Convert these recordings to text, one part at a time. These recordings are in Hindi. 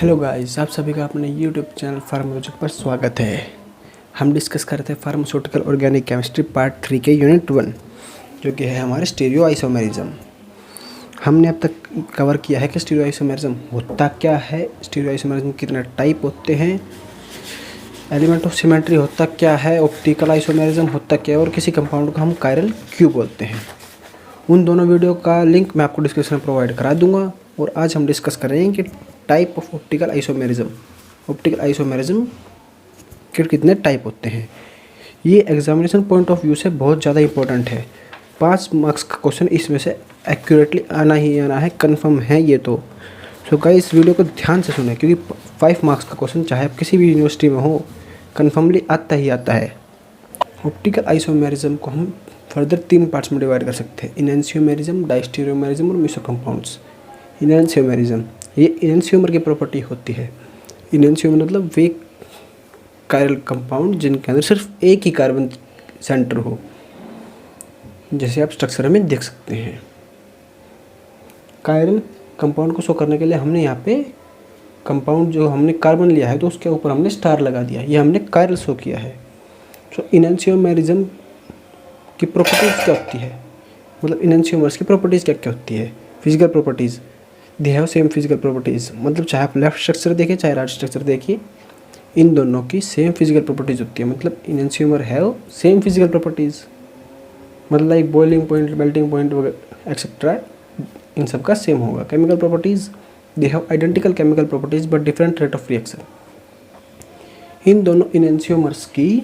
हेलो गाइस, आप सभी का अपने यूट्यूब चैनल फार्मालॉजिक पर स्वागत है। हम डिस्कस करते हैं फार्मास्यूटिकल ऑर्गेनिक केमिस्ट्री पार्ट 3 के यूनिट 1 जो कि है हमारे स्टीरियो आइसोमेरिज्म। हमने अब तक कवर किया है कि स्टीरियो आइसोमेरिज्म होता क्या है, स्टीरियो आइसोमेरिज्म कितने टाइप होते हैं, एलिमेंट ऑफ सिमेट्री होता क्या है, ऑप्टिकल आइसोमेरिज्म होता क्या है और किसी कंपाउंड को हम कायरल क्यों बोलते हैं। उन दोनों वीडियो का लिंक मैं आपको डिस्क्रिप्शन में प्रोवाइड करा दूंगा। और आज हम डिस्कस करेंगे कि type of optical isomerism, optical isomerism के कितने टाइप होते हैं। ये एग्जामिनेशन पॉइंट ऑफ व्यू से बहुत ज़्यादा इंपॉर्टेंट है। 5 मार्क्स का क्वेश्चन इसमें से एक्यूरेटली आना ही आना है, कन्फर्म है ये तो। सो गाइस, इस वीडियो को ध्यान से सुने क्योंकि 5 मार्क्स का क्वेश्चन चाहे आप किसी भी यूनिवर्सिटी में हो, कन्फर्मली आता ही आता है। ऑप्टिकल आइसोमेरिज्म को हम फर्दर 3 पार्ट्स में डिवाइड कर सकते हैं: इनैंशियोमेरिज्म, डायस्टीरियोमेरिज्म और मेसोकंपाउंड्स। इनैंशियोमेरिज्म, ये इनैंशियोमर की प्रॉपर्टी होती है। इनैंशियोमर मतलब वे कायरल कंपाउंड जिनके अंदर सिर्फ एक ही कार्बन सेंटर हो, जैसे आप स्ट्रक्चर में देख सकते हैं। कायरल कंपाउंड को शो करने के लिए हमने यहाँ पे कंपाउंड जो हमने कार्बन लिया है तो उसके ऊपर हमने स्टार लगा दिया, ये हमने कायरल शो किया है। सो इनैंशियोमेरिज्म की प्रॉपर्टीज़ क्या होती है, मतलब इनैंशियोमर्स की प्रॉपर्टीज़ क्या क्या होती है। Physical properties, they have same physical properties, मतलब चाहे आप लेफ्ट स्ट्रक्चर देखिए चाहे राइट स्ट्रक्चर देखिए, इन दोनों की सेम फिजिकल प्रॉपर्टीज़ होती है। मतलब enantiomer have same physical properties, मतलब like boiling point, melting point वगैरह एक्सेट्रा, इन सब का सेम होगा। Chemical properties, they have identical chemical properties but different rate of reaction. इन दोनों इनैंशियोमर्स की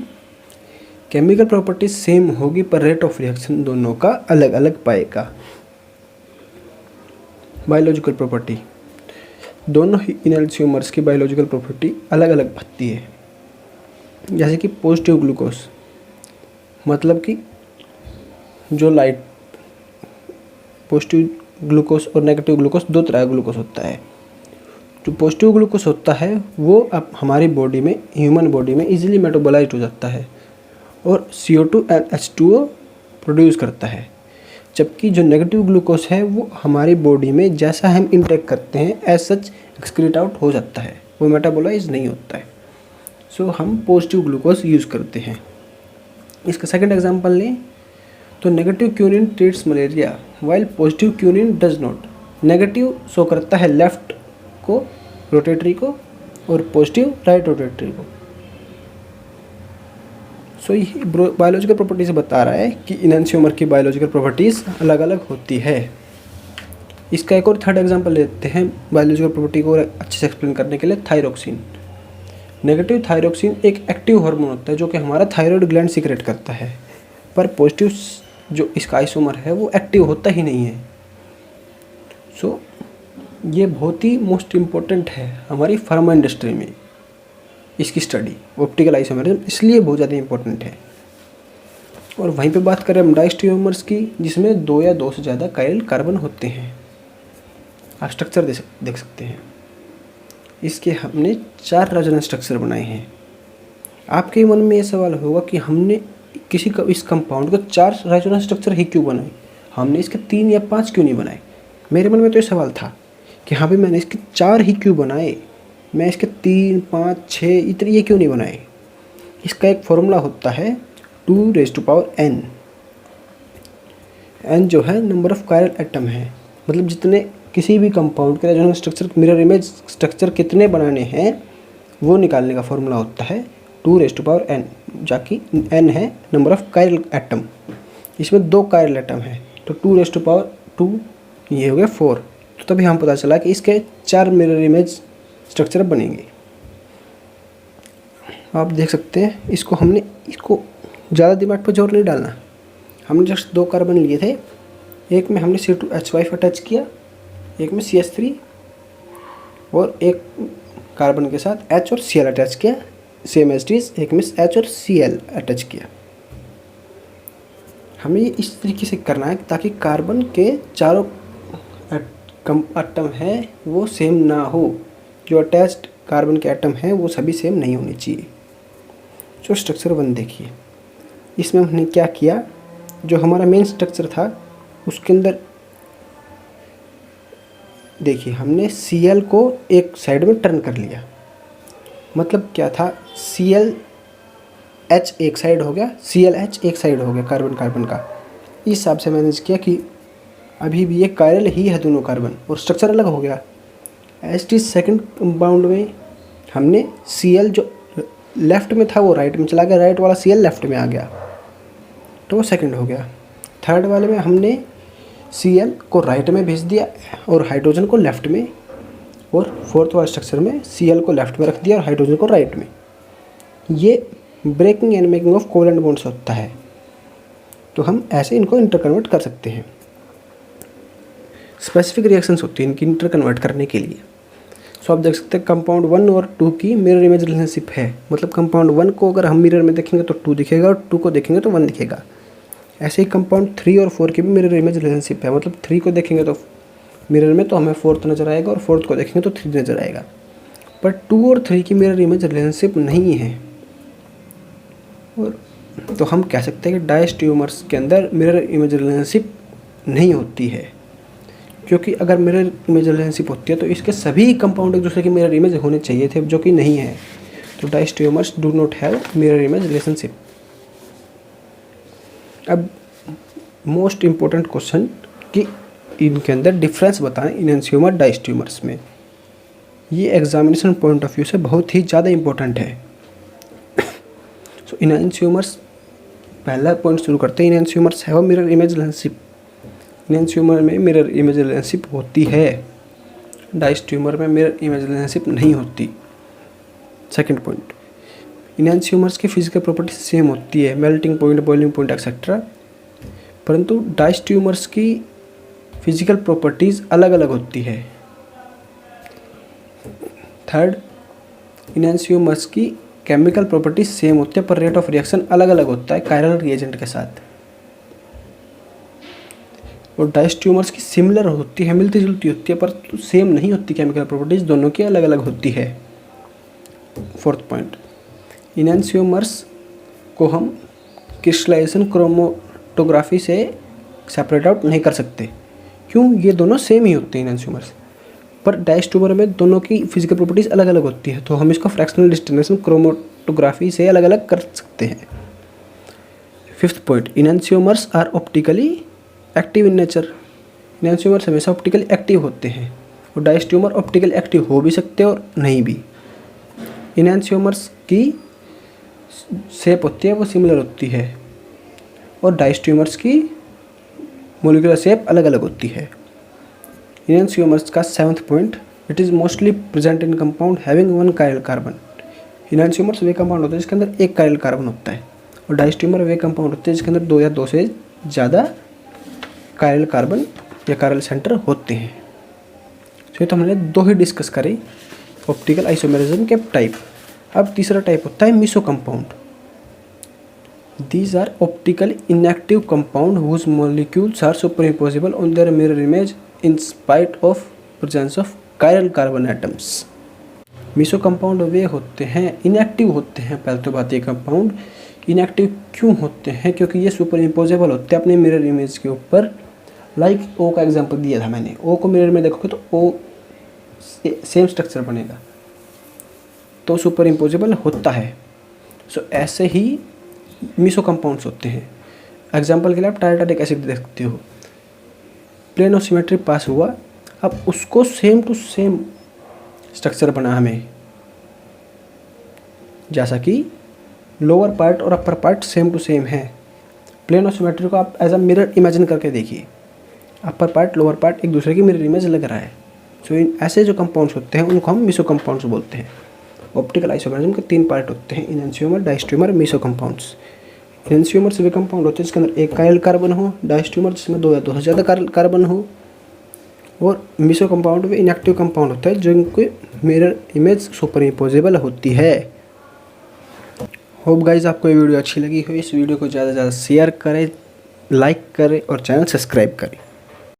केमिकल प्रॉपर्टीज सेम होगी पर रेट ऑफ रिएक्शन दोनों का अलग अलग पाएगा। बायोलॉजिकल प्रॉपर्टी, दोनों ही इनैंशियोमर्स की बायोलॉजिकल प्रॉपर्टी अलग अलग बनती है। जैसे कि पॉजिटिव ग्लूकोज, मतलब कि जो लाइट, पॉजिटिव ग्लूकोज और नेगेटिव ग्लूकोज, दो तरह का ग्लूकोज होता है। जो पॉजिटिव ग्लूकोज होता है वो अब हमारी बॉडी में, ह्यूमन बॉडी में इजीली मेटाबोलाइज्ड हो जाता है और CO2 और H2O प्रोड्यूस करता है। जबकि जो नेगेटिव ग्लूकोज है वो हमारी बॉडी में जैसा हम इंटेक करते हैं एज सच एक्सक्रीट आउट हो जाता है, वो मेटाबोलाइज नहीं होता है। सो हम पॉजिटिव ग्लूकोज यूज़ करते हैं। इसका सेकंड एग्जांपल लें तो negative quinine treats malaria while positive quinine does not. Negative show करता है लेफ्ट को, रोटेटरी को, और पॉजिटिव राइट रोटेटरी को। सो ये बायोलॉजिकल प्रॉपर्टीज बता रहा है कि इनैंशियोमर की बायोलॉजिकल प्रॉपर्टीज़ अलग अलग होती है। इसका एक और थर्ड एग्जांपल लेते हैं बायोलॉजिकल प्रॉपर्टी को अच्छे से एक्सप्लेन करने के लिए। थायरोक्सिन, नेगेटिव थायरोक्सिन एक एक्टिव हार्मोन होता है जो कि हमारा थायराइड ग्लैंड सीक्रेट करता है, पर पॉजिटिव जो इसका आइसोमर है वो एक्टिव होता ही नहीं है। सो ये बहुत ही मोस्ट इम्पोर्टेंट है हमारी फार्मा इंडस्ट्री में, इसकी स्टडी ऑप्टिकल आइसोमेरिज्म इसलिए बहुत ज़्यादा इंपॉर्टेंट है। और वहीं पे बात करें हम डायस्टिरियोमर्स की, जिसमें 2 या 2 से ज़्यादा कायरल कार्बन होते हैं। आप स्ट्रक्चर देख सकते हैं। इसके हमने 4 रेजोनेंस स्ट्रक्चर बनाए हैं। आपके मन में ये सवाल होगा कि हमने इस कंपाउंड को 4 रेजोनेंस स्ट्रक्चर ही क्यों बनाए, हमने इसके 3 या 5 क्यों नहीं बनाए। मेरे मन में तो ये सवाल था कि हाँ भाई मैंने इसके 4 ही क्यों बनाए, मैं इसके 3, 5, 6 इतने ये क्यों नहीं बनाए। इसका एक फॉर्मूला होता है 2n। n जो है नंबर ऑफ कायरल एटम है, मतलब जितने किसी भी कंपाउंड के resonance structure, mirror image structure कितने बनाने हैं वो निकालने का फॉर्मूला होता है 2n, जाकि n है नंबर ऑफ कायरल एटम। इसमें 2 कायरल एटम है तो 2 ये हो गया 4। तो तभी हम पता चला कि इसके 4 मिरर इमेज स्ट्रक्चर बनेंगे। आप देख सकते हैं इसको ज़्यादा दिमाग पर जोर नहीं डालना। हमने जस्ट 2 कार्बन लिए थे, एक में हमने C2H5 अटैच किया, एक में CH3, और एक कार्बन के साथ H और Cl अटैच किया, सेम एज इट इज एक में H और Cl अटैच किया। हमें ये इस तरीके से करना है ताकि कार्बन के चारों एटम है वो सेम ना हो, जो अटैच्ड कार्बन के एटम हैं वो सभी सेम नहीं होने चाहिए। जो स्ट्रक्चर 1 देखिए, इसमें हमने क्या किया, जो हमारा मेन स्ट्रक्चर था उसके अंदर देखिए हमने Cl को एक साइड में टर्न कर लिया, मतलब क्या था, ClH एक साइड हो गया, ClH एक साइड हो गया कार्बन कार्बन का। इस हिसाब से मैंने किया कि अभी भी ये कायरल ही है दोनों कार्बन, और स्ट्रक्चर अलग हो गया। एस सेकंड कंपाउंड में हमने Cl जो लेफ़्ट में था वो राइट में चला गया, राइट वाला Cl लेफ़्ट में आ गया, तो वो सेकंड हो गया। थर्ड वाले में हमने Cl को राइट में भेज दिया और हाइड्रोजन को लेफ़्ट में, और फोर्थ वाले स्ट्रक्चर में Cl को लेफ़्ट में रख दिया और हाइड्रोजन को राइट में। ये breaking and making of covalent bonds होता है, तो हम ऐसे इनको इंटरकन्वर्ट कर सकते हैं। स्पेसिफिक रिएक्शंस होती हैं इनकी इंटरकन्वर्ट करने के लिए। सो आप देख सकते हैं कंपाउंड 1 और 2 की मिरर इमेज रिलेशनशिप है, मतलब कंपाउंड 1 को अगर हम मिरर में देखेंगे तो 2 दिखेगा, और 2 को देखेंगे तो 1 दिखेगा। ऐसे ही कंपाउंड 3 और 4 की भी मिरर इमेज रिलेशनशिप है, मतलब 3 को देखेंगे तो मिरर में तो हमें 4th नज़र आएगा, और 4th को देखेंगे तो 3 नज़र आएगा। पर 2 और 3 की मिरर इमेज रिलेशनशिप नहीं है, और तो हम कह सकते हैं कि डायस्टियोमर्स के अंदर मिरर इमेज रिलेशनशिप नहीं होती है, क्योंकि अगर मिरर इमेज रिलेशनशिप होती है तो इसके सभी कंपाउंड एक दूसरे की मिरर इमेज होने चाहिए थे, जो कि नहीं है। तो diastereomers do not have mirror image relationship. अब मोस्ट इम्पोर्टेंट क्वेश्चन कि इनके अंदर डिफरेंस बताएं इनैंशियोमर डायस्टियोमर्स में। ये एग्जामिनेशन पॉइंट ऑफ व्यू से बहुत ही ज़्यादा इम्पोर्टेंट है। सो इनैंशियोमर्स, पहला पॉइंट शुरू करते हैं। इनैंशियोमर्स हैव मिरर इमेज रिलेशनशिप। इनैंशियोमर में मिरर इमेज रिलेशनशिप होती है, डायस्टियोमर में मिरर इमेज रिलेशनशिप नहीं होती। सेकंड पॉइंट, इनैंशियोमर्स की फिजिकल प्रॉपर्टी सेम होती है, melting point, boiling point etcetera, परंतु डायस्टियोमर्स की फिजिकल प्रॉपर्टीज़ अलग अलग होती है। थर्ड, इनैंशियोमर्स की केमिकल प्रॉपर्टीज सेम होती है, पर रेट ऑफ रिएक्शन अलग अलग होता है कायरल रिएजेंट के साथ। और डायस्टियोमर्स की सिमिलर होती है, मिलती जुलती होती है, पर सेम नहीं होती केमिकल प्रॉपर्टीज, दोनों की अलग अलग होती है। फोर्थ पॉइंट, इनैंशियोमर्स को हम क्रिस्टलाइजेशन क्रोमेटोग्राफी से सेपरेट आउट नहीं कर सकते, क्यों, ये दोनों सेम ही होते हैं इनैंशियोमर्स। पर डायस्टियोमर में दोनों की फिजिकल प्रॉपर्टीज अलग अलग होती है, तो हम इसको फ्रैक्शनल डिस्टिंक्शन क्रोमेटोग्राफी से अलग अलग कर सकते हैं। Fifth point, enantiomers are optically active in nature. Enantiomers हमेशा ऑप्टिकली एक्टिव होते हैं, और डायस्टियोमर ऑप्टिकली एक्टिव हो भी सकते हैं और नहीं भी। इनैंशियोमर्स की शेप होती है वो सिमिलर होती है, और डायस्टियोमर्स की मोलिकुलर शेप अलग अलग होती है। इनैंशियोमर्स का seventh point, it is mostly present in compound having 1 chiral carbon. Enantiomers वे कंपाउंड होते हैं जिसके अंदर 1 कायरल कार्बन होता है, और डायस्टियोमर वे कंपाउंड होते हैं जिसके अंदर 2 या 2 से ज़्यादा कायरल कार्बन या कायरल सेंटर होते हैं। तो ये तो हमने 2 ही डिस्कस करी ऑप्टिकल आइसोमेरिज्म के टाइप। अब तीसरा टाइप होता है meso compound. These are optically inactive compound whose molecules are superimposable on their mirror image in spite of presence of chiral carbon atoms. Meso compound वे होते हैं, इनएक्टिव होते हैं। पहले तो बात, ये कंपाउंड इनएक्टिव क्यों होते हैं, क्योंकि ये सुपर इम्पोजेबल होते हैं अपने मिरर इमेज के ऊपर। लाइक ओ का एग्जांपल दिया था मैंने, ओ को मिरर में देखोगे तो ओ सेम स्ट्रक्चर बनेगा, तो सुपर इम्पोजेबल होता है। सो ऐसे ही मेसो कंपाउंड्स होते हैं। एग्जांपल के लिए आप टारटारिक एसिड देख सकते हो, प्लेन ऑफ सिमेट्री पास हुआ, अब उसको सेम टू सेम स्ट्रक्चर बना हमें, जैसा कि लोअर पार्ट और upper part same to same है। प्लेन ऑफ सिमेट्री को आप एज अ मिरर इमेजिन करके देखिए, अपर पार्ट लोअर पार्ट एक दूसरे की मिरर इमेज लग रहा है। सो ऐसे जो कंपाउंड्स होते हैं उनको हम मेसो कंपाउंड्स बोलते हैं। ऑप्टिकल आइसोमेरिज्म के 3 पार्ट होते हैं, इनैंशियोमर, डायस्टियोमर, मेसो कंपाउंड्स। इनैंशियोमर से वे कंपाउंड होते हैं जिसके अंदर 1 कायरल कार्बन हो, डायस्टियोमर जिसमें 2 या 2 से ज़्यादा कार्बन हो, और मेसो कंपाउंड वे इनएक्टिव कंपाउंड होता है जो इनको मिरर इमेज सुपर इम्पोजेबल होती है। होप गाइज आपको ये वीडियो अच्छी लगी हो। इस वीडियो को ज़्यादा से ज़्यादा शेयर करें, लाइक करें और चैनल सब्सक्राइब करें।